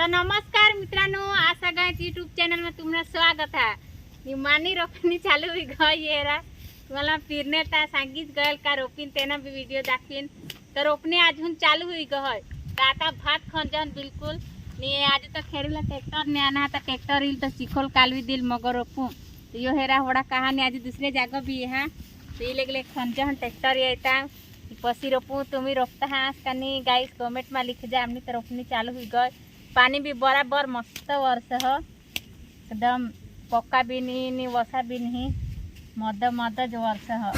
तर नमस्कार मित्रांनो, आज सगळ्यांचं यूट्यूब चॅनलमध्ये तुम्हाला स्वागत आहे. निमानी रोपणी चालू हुई गई आहे. तुम्हाला फिरण्याचा सांगित गल का रोपीन त्यांना बी व्हिडिओ दाखवीन. तर रोपणी अजून चालू हुई गई. तर आता भात खंजन बिलकुल नी आज तर खेरीला ट्रॅक्टर ने आना आता ट्रॅक्टर येईल तर चिखल कालवी दिल मग रोपू. तर यो हेरा होडा कहानी आज दुसरे जागा भी है. तो ये लगले खंजन ट्रॅक्टर येता पसी रोपू. तुम्ही रोपता हास का नहीं गाइस कमेंट में लिख जा. आमनी तो रोपनी चालू हुई गई. पानी भी बराबर मस्त वर्ष हो, एकदम पक्का भी नहीं वसा भी नहीं, मद मद जो वर्ष हो.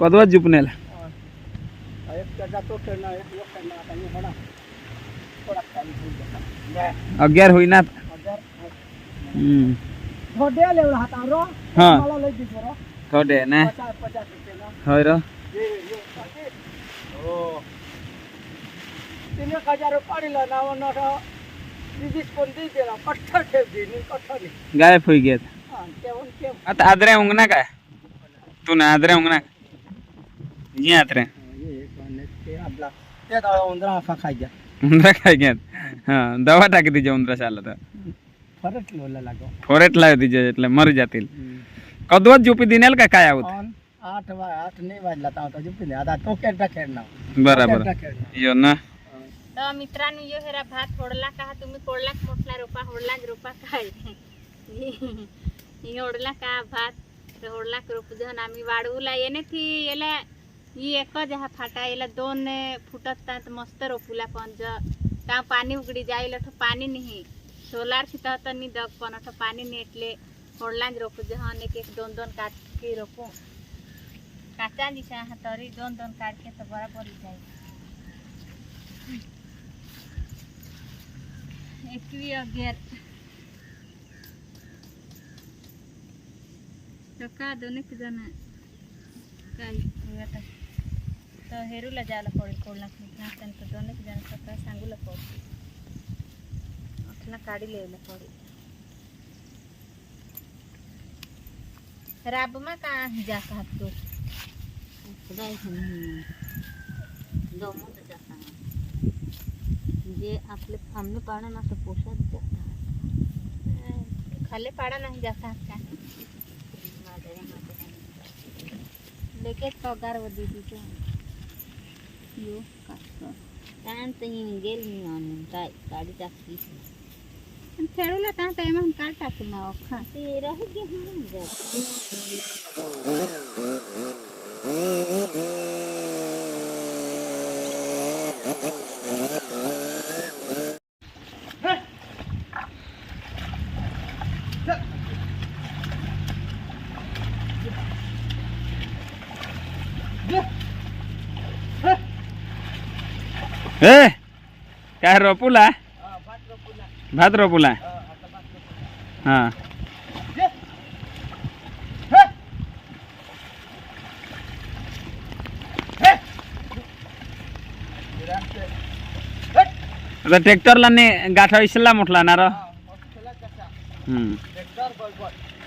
कदवा जुपनेला अग्यार होईना. हाँ थोड़े ना होय रो गायब होई गेत. आता आदरे उंगना काय तू ना आदरे उंगना ये आदरे उंदरा खाई गेत. हाँ दवा टाकी दीजिए उंदरा शाला तर फोरेट लाव दीजिए એટલે મરી જાतील. कदवत जुपी दिनेल का काय आहोत 8 नहीं वाजला तर जुपी ने आता तो केटा खेळना बरोबर यो ना. तर मित्रांनो यो हेरा भात होडला का तुम्ही कोडला मोठला रोपा होडला रोपा काय ही होडला का भात तर होडला रोप जहन आम्ही वाढवला येने थी येला ही एक जहा फाटा येला 2 फुटत तात मस्त रोपुला पण ता पाणी उगडी जाईल तो पाणी नाही सोलार छिता तर नि दग पण तो पाणी नेटले होडला रोप जहन एक 2 काट के रोपू काचा दिशा तरी 2 काट के तो बराबर जाए. एकवी अगेर तो का दोन एक जण काय आता तो हेरूला जायला पडेल कोळला तर दोन एक जण सकाळ सांगूला पडेल अठला काढी लिहायला पडेल. राबमा का जाता तो जे आपले आमने पाड़ा ना तो पोषा जाता खाले पाड़ा नहीं जाता का लेके पगार वो दीदी के यो काटतो तांत ही गेल मी ऑन काय गाडी टाकली खेळूला तांत एमन काट टाकू ना अखा ते रह गे हम जा. ए काय रोपुला भात रोपुला हाँ आता ट्रॅक्टरला ने गाठा इसला मोठला ना रो.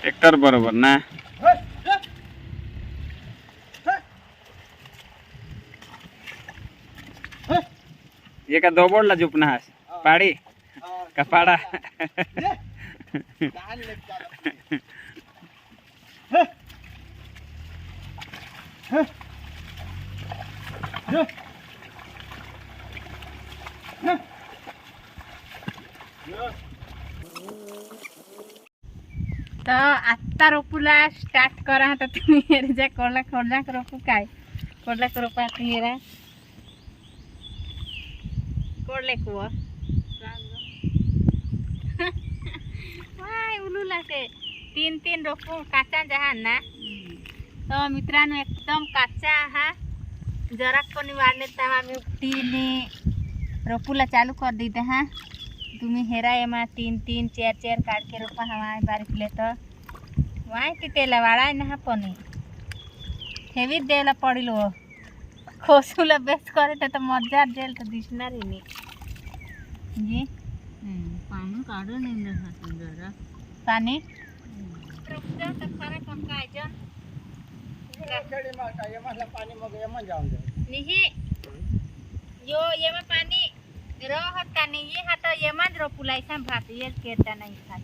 ट्रॅक्टर बरोबर ना. ये का दो बोर्डला जुपना हास पाड़ी का पाड़ा तर आत्ता रोपूला स्टार्ट करा. तर तुम्ही हेरजा कोडला खोडला रोपू काय कोडला रोपा हेरा कोडले कुव वाय उलूला ते 3 रोपू काचा जहा ना. तर मित्रांनो एकदम काचा हा जरा कोणी वाढले तर आम्ही तीन रोपूला चालू कर देते. हाँ तुम्ही हेरा एमा 3 4 काट के रोपा हवा बारीक ले तो वाय तिटेला वाळा ना पण हेवी द्यायला पडेल हो. खोसूला बेस करे तर मजा देईल तर दिसणार नाही जी पाणी काढून जरा पाणी खरं पण काय खेडी मारता ये मसला पाणी मग ये मन जाऊन दे निही यो येमा पाणी रहत का नाही ये हात येमाच रोपुलायचा भात येच केरता नाही खात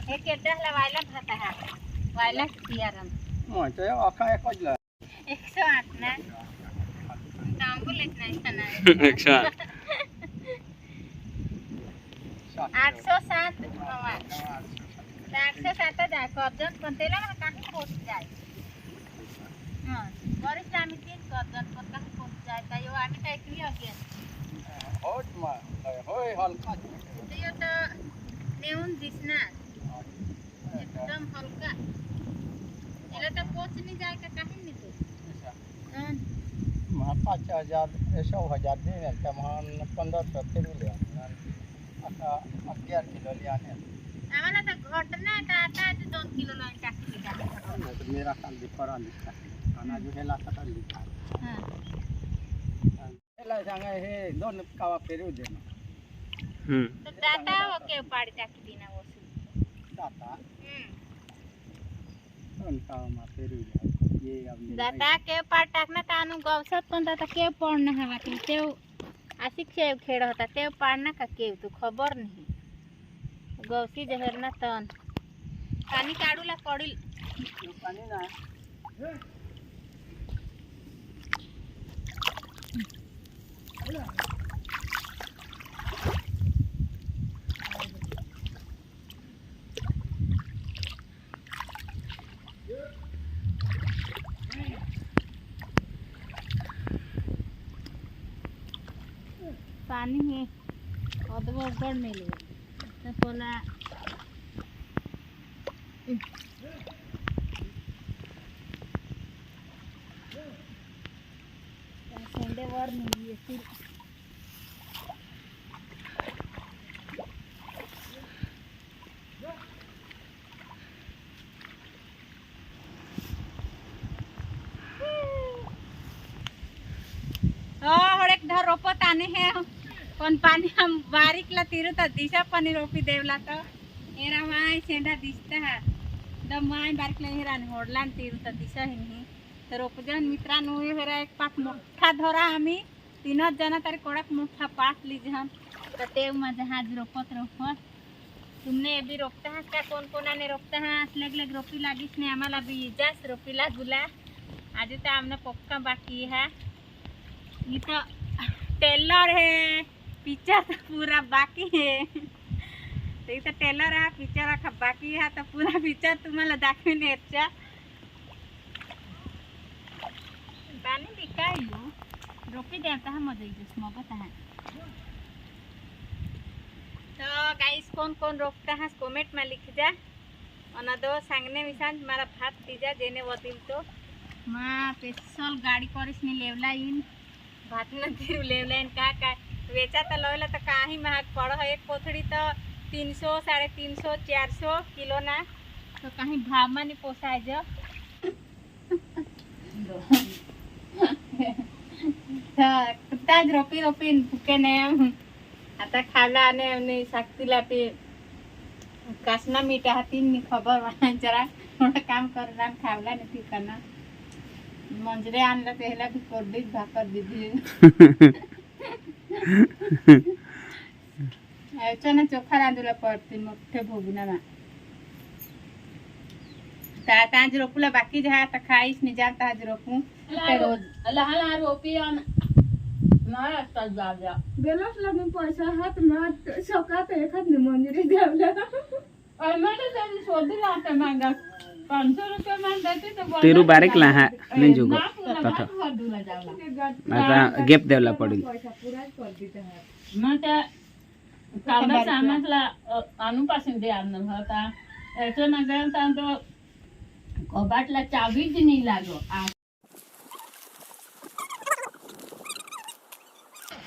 हे केरताला वायला भात हा वायला तियारम तो अका एक वाजला 108 ना तांबूलेच नाही सना 108 807 807 जा कर्जत पण त्याला मला काही पोस्ट जाय बरेच आम्ही 3 कर्जत पण काही पोस्ट जाय तर यो आम्ही काय केली अगेन होट मा होय हलका ते यो तर नेऊन दिसणार एकदम हलका याला तर पोच नाही जाय का काही नाही तो 5000 100,000 देणार त्या महान 1500 किलो लिया आता 11 किलो लिया ने आम्हाला तर घटना आता 2 किलो लाईन टाकली का मेरा काल दिपरा लिखा खाना जो है लाता कर लिखा हां हेला सांगा हे दोन कावा पेरू दे तर दाता ओके पाडी टाकली ना वसू दाता दोन कावा मा पेरू दे ये अब दाता के पाड टाकना कानू गवसत पण दाता के पडणं हवा की तेव अशी खेळ होता तेव पाडना का केव तू खबर नाही गवसी जहर ना तन पाणी काढूला पडील पाणी ना पानी है अदबो गड़ नहीं ले तो बोला संडे वर नहीं है फिर और एक धर रोपत आने हैं पण पाणी हम बारीकला तिरत दिशा पाणी रोपी देवला तर एरा माय शेंडा दिसता हा दम माय बारीकला हेरान होडला तिरत दिशा हिनी तर रोपजन मित्रांनो हेरा एक पाक मोठा धरा आम्ही 3 जण तरी कोडक मोठा पाक लीजन तर ते माझा हात रोपत तुमने ये भी रोपता है क्या कौन कोणाने रोपता है लगलग रोपी लागीस ने आम्हाला भी जास्त रोपी लागुला आज तर आमना पक्का बाकी है इथं टेलर है पिक्चर तो पूरा बाकी है तो इथं टेलर हा पिक्चर बाकी है तो पूरा पिक्चर तुम्हाला दाखवीन याच्या पाणी बिकाय रोपी देता है मजा येते मगत है तो गाइस कौन कौन रोपता है कमेंट में लिख जा और दो सांगने विसान मारा भात दीजा जेने वदिल तो माँ स्पेशल गाड़ी करिस नि लेवला इन भात न तिरु लेवला इन का वेचा तो लवला तो काही महाग पड़ है एक पोथड़ी तो 300 350 400 किलो ना तो कहीं भाव में नहीं पोसाय जो ताज रोपी रोपी फुके ने आता खाला आने हमने शक्तिला पे कसना मीठा हाती नहीं खबर जरा थोड़ा काम करना खावला नहीं करना मंजरे आणला त्याला भी कोरडीच भाकर दिली ना चोखा रांधूला पडते मोठे भोगना ताज रोपूला बाकी जहा आता खाईस नहीं जाता आज रोपू रोज लहान रोपी गेलाच लागून पैसा हात ना सकाळ एखाद मंजुरी द्यावला शोधला आता मागा 500 रुपये मान देते तो तेरू बारीक ला हा नहीं जुगो तथा आता गेप देवला पड़ी पैसा पुराच कर देते है मग त्या कांदा सामासला आणूपासून दे आणलं होता याचं नगर तो कबाटला चावीच नाही लागो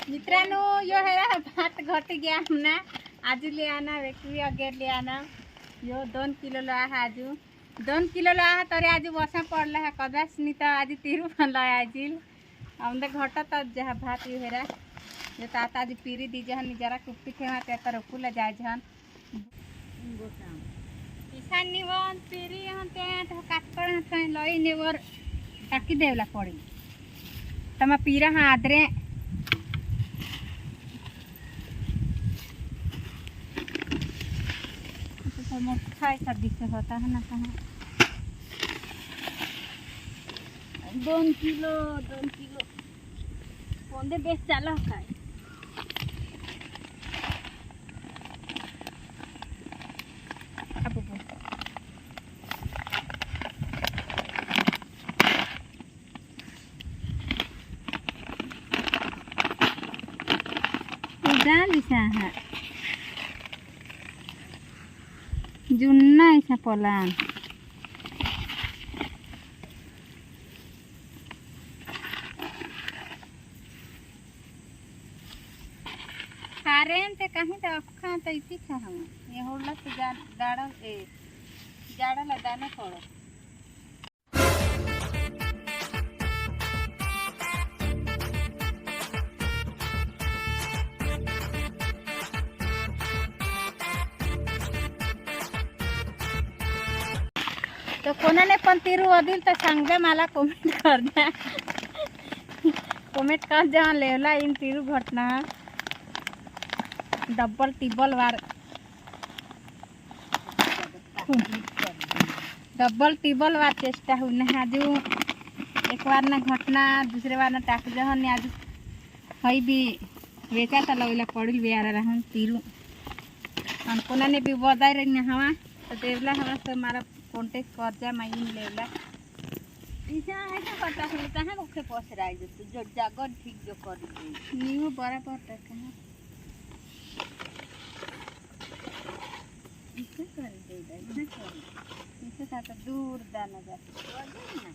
मित्रांनो यो है भात घट गया हमना आज ले आना वेकरी अगेर ले आना यो 2 किलो ला है आजू 2 किलो ला तरी आज वर्षा पडला है कदाच नहीं तो आज 3 बनला आज आमदे घटा तो जहाँ भात हेरा जो तात आज पीरी दी जहन जरा कुप्पी खेवा ते रोकुला जाए जहन किसान निवन पीरी हते तो काटकर हते लई नेवर टाकी देवला पड़ी तमा पीरा हाँ आदरे तो मोटा ऐसा दिक्कत होता है ना कहाँ 2 किलो पौधे बेच चला खाए है जुन्ना ऐसा पोलान खारेन ते कहीं तो अखा तो इसी खा हम ये होला तो जाड़ा जाड़ा लगाना पड़ो तो कोणाने पण तिरू अदिल तर सांगा मला कमेंट कर द्या कमेंट कर जेव्हा लेवला इन तिरू घटना डबल टिबल वार चेष्टा होने आज एक बार ना घटना दूसरे बार ना टाक जहन आज हई भी वेचा तो लगला पड़िल बेयारा रहन तिरू हम कोणाने भी बदाई रही हवा तो देवला हवा से मारा कॉन्टेक्ट कर जा मैं इन लेवला ऐसा है तो करता है कहां मुखे पोस राय जो जागो ठीक जो कर दे न्यू बराबर तक कहां इसे कर दे इसे साथ दूर दाना जा ना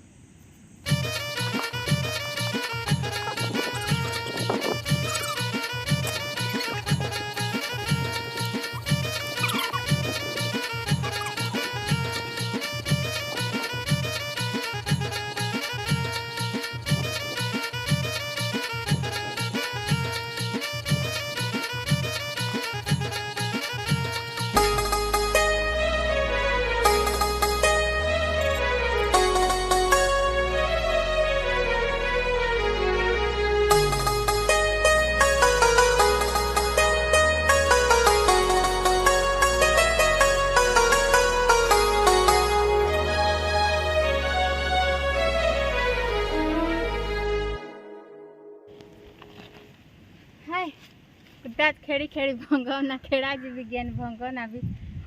खेड़ी खेड़ी भंगव ना खेड़ा जी विज्ञान भंगव ना भी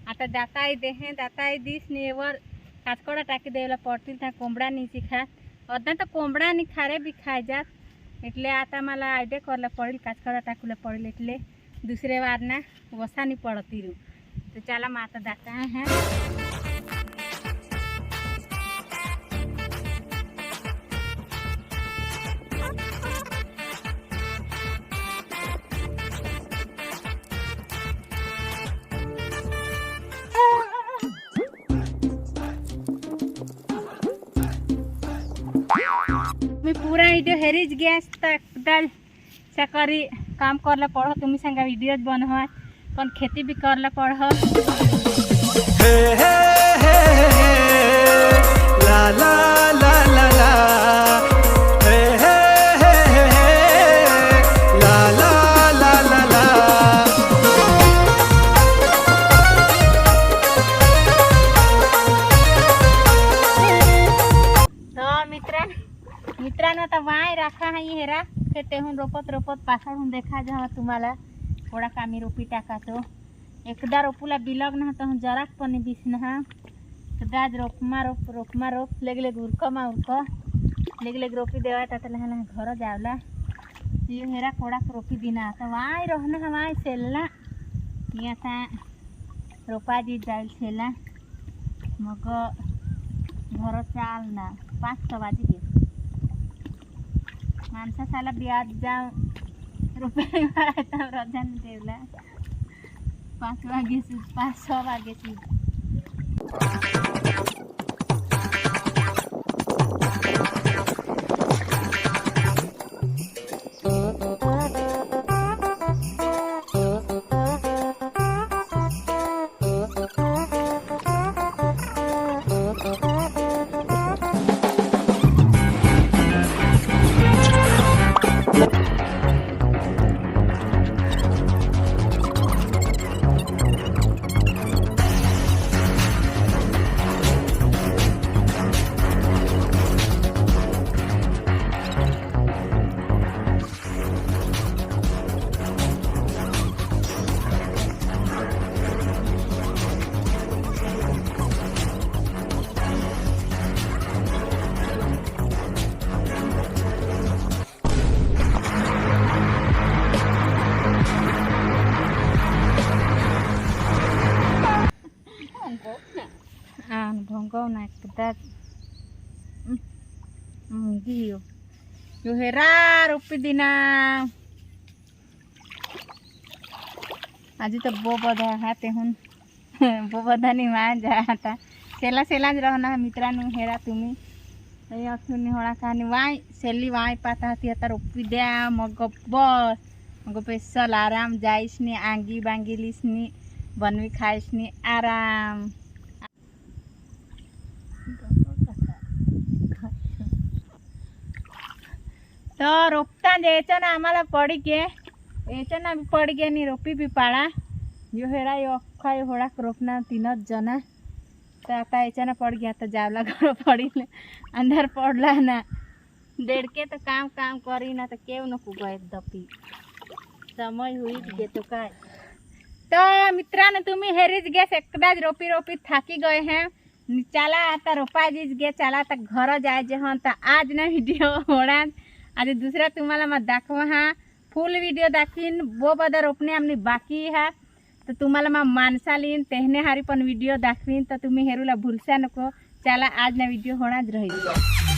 आता दाताई देहे दाताई दिस नेवर काचकोड़ा टाकी देवला पड़ती था कोंबड़ा नहीं सीखा अदा तो कोंबड़ा नहीं खारे भी खाए जात एटले आता मला आइडिया करला पड़िल काचकोड़ा टाकुला पड़िल एटले दूसरे बार ना वसा नहीं पड़ती रू तो चला माता दाता है पूरा वीडियो हेरीज गैस तक डाल सकरी काम करला पड़ो तुम्ही संगा वीडियो बनवा पण खेती भी करला पड़ो ला ला ला ला ला ला ला ला ला ला मित्रांनो आता वाय राखा है हेरा ते तेहून रोपत पाछळून देखा जेव्हा तुम्हाला थोडा कामी रोपी टाकातो एकदा रोपूला बिलग ना तो जराक पण बिसना हा तो दाज रोपमा रोप लेगलेग उरकमा उरक लेगलेग रोपी देवा ता लहान घर जावला ये हेरा कोडा रोपी दिना आता वाय रहना हवाय सेलना ये आता रोपा जी जाईल सेला मग घर चालना 5 वाजे माणसा साला ब्याज जाऊ रुपये रजन देवला 5 वागे 5-6 वागे ढोंगव ना एकदा गियो यो हेरा रोपी दिना आज तो बो बधा हाते हुन बो बधा नि मा जा आता सेला सेला रहना मित्रांनो हेरा तुम्ही ए अथुनी होळा कानी वाय सेली वाय पाता हाती आता रोपी द्या मग बस मग पेसल आराम जाईसनी आंगी बांगीलीसनी बनवी खाईसनी आराम तो रोपता द्यायचं ना आम्हाला पडी के यायचं ना पडी के नि रोपी बी पाळा यो हेरा यो अख्खा यो होळाक रोपना 3 जना तर आता याच्यानं पड गया तर जावला घर पडिल अंधार पडला ना देडके तर काम काम करी ना तर केव नको गए दपी समय होईच घेतो काय तर मित्रांनो तुम्ही हेरीच गॅस एकदाच रोपी रोपी थाकी गए हैं चला आता रोपाजीच गे चला आता घर जायचे हं तर आज ना व्हिडिओ होणार आणि दुसरा तुम्हाला मग दाखवा हा फुल व्हिडिओ दाखवीन बो बदा रोपणे आमनी बाकी हा तर तुम्हाला मग माणसालीन तेहने हारी पण व्हिडिओ दाखवीन तर तुम्ही हेरूला भूलसा नको चला आज ना व्हिडिओ होणार राहील